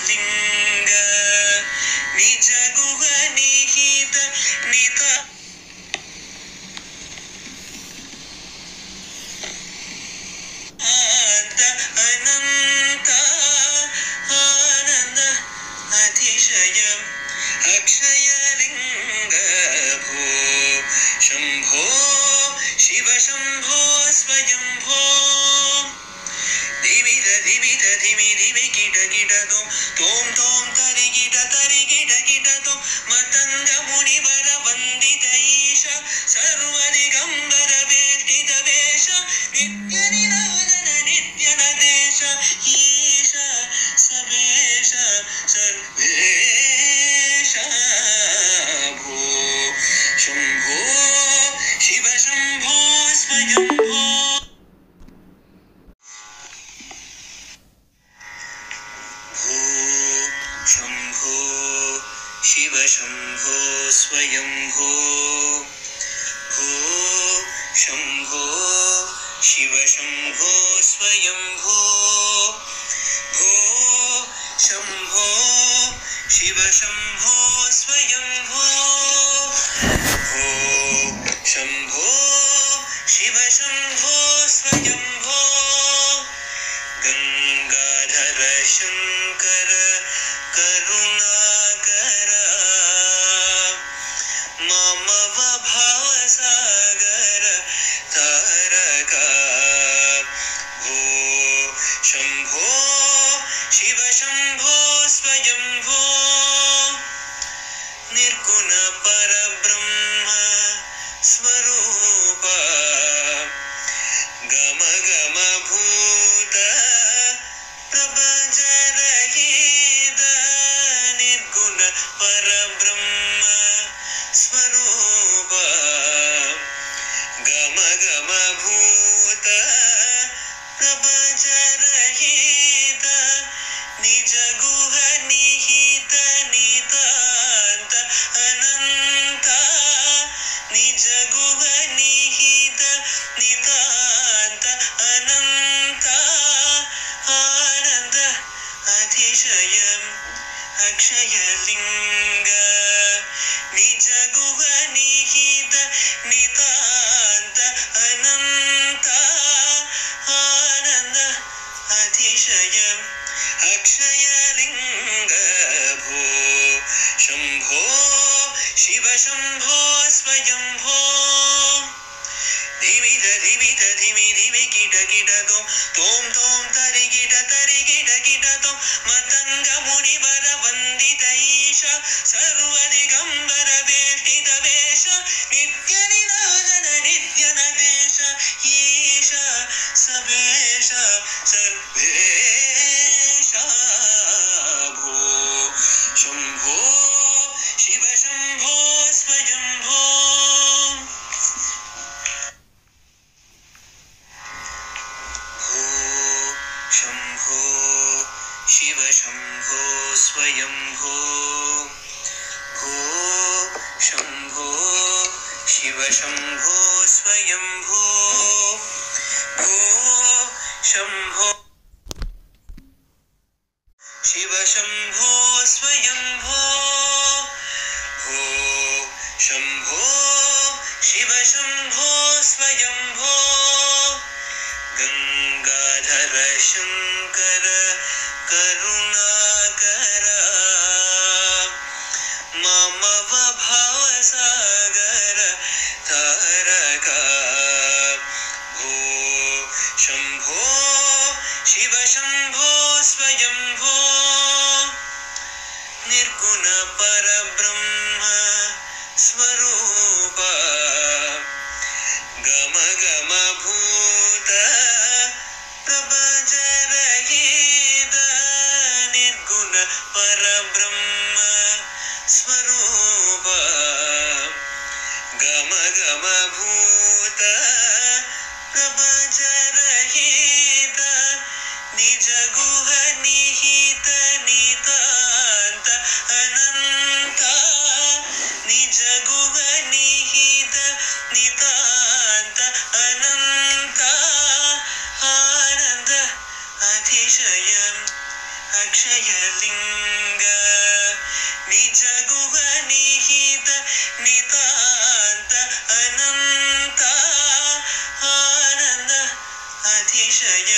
लिंग निज गुह निहित निता अनंत आनंद अतिशयम् अक्षय लिंग भो शंभो शिव शंभो स्वयंभो धिमित धिमित धिमि धिमि कीट कीट तोम तोम तरि कीट तोम मतंग मुनिवर वंदित ईश सर्वदिगंबर वेष्टित वेश नित्य निरोधन नित्य नदेश ईश सवेश सर्वेश भो शंभो शिव शंभो स्वयंभो शंभो शिव शंभो स्वयंभो भो शंभो शिव शंभो स्वयंभो भो शंभो शिव शंभो स्वयंभो भो शंभो शिव शंभो स्वयंभो गंगाधर शंकर करुणाकर ममव भावसागर तारका भो शंभो शिव शंभो स्वयंभो निर्गुण परब्रह्म स्वरूप गम गम भूत प्रपंच रहित निर्गुण परब्रह्म स्वरूप गम गम भूत प्रपंच रहित निज गुह निहित नितांत अनंत निज गुह निहित नितांत अनंत आनंद अतिशयम् अक्षय लिंग निज गुह निहित नितांत अनंत आनंद अतिशयम् अक्षय लिंग भो शंभो शिव शंभो स्वयंभो धिमित धिमित धिमि धिमि कीट तोम तोम तरि कीट तोम मतंग मुनिवर वंदित ईश सर्वदिगंबर वेष्टित वेश नित्य निरोधन नित्य नदेश ईश सवेश सर्वेश भो शंभो शिव शंभो स्वयंभो शंभो शिव शंभो स्वयंभो भो शंभो शिव शंभो स्वयंभो भो शंभो शिव शंभो स्वयंभो भो शंभो शिव शंभो स्वयंभो गंगाधर शंकर करुणाकर ममव भावसागर तारका भो शंभो शिव शंभो स्वयंभो निर्गुण परब्रह्म स्वरूप गम गम भूत प्रपंच रहित निर्गुण परब्रह्म स्वरूप गम गम भूत प्रपंच रहित निज गुह निहित नितांत अनंत निज गुह निहित नितांत अनंत आनंद अतिशयम् अक्षयलिङ्ग निज गुह निहित नितान्त अनन्त आनन्द अतिशय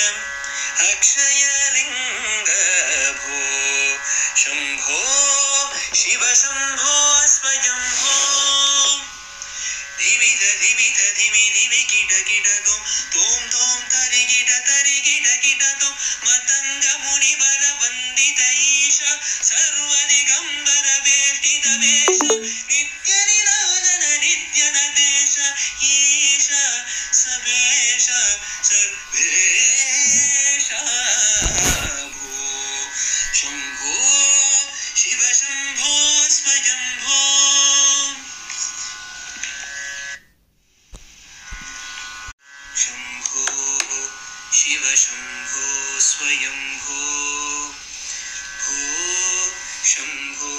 अक्षयलिङ्ग भो शम्भो शिव शम्भो स्वयम्भो धिमिध धिमिध धिमि धिमि किट किट तोम तोम तरि किट तोम मतंग मुनिवर वंदित ईश सर्वदिगंबर वेष्टित वेश नित्य निराजन नित्य नदेश ईश सबेश सर्वेश भो शंभो शिव शंभो स्वयंभो शंभो शिव शंभो स्वयंभो भो शंभो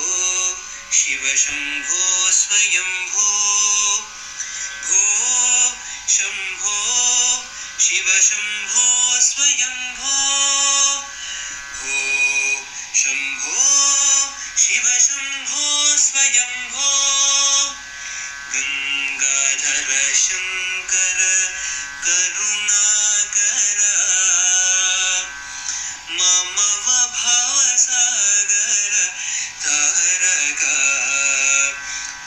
शिव शंभो स्वयंभो भो शंभो शिव शंभो स्वयंभो भो शंभो शिव शंभो स्वयंभो गंगाधर शंकर करुणाकर मम भवसागर तारक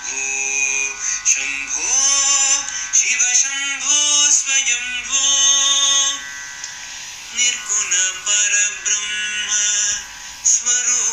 भो शंभो शिव शंभो स्वयंभो निर्गुण परब्रह्म स्वरूप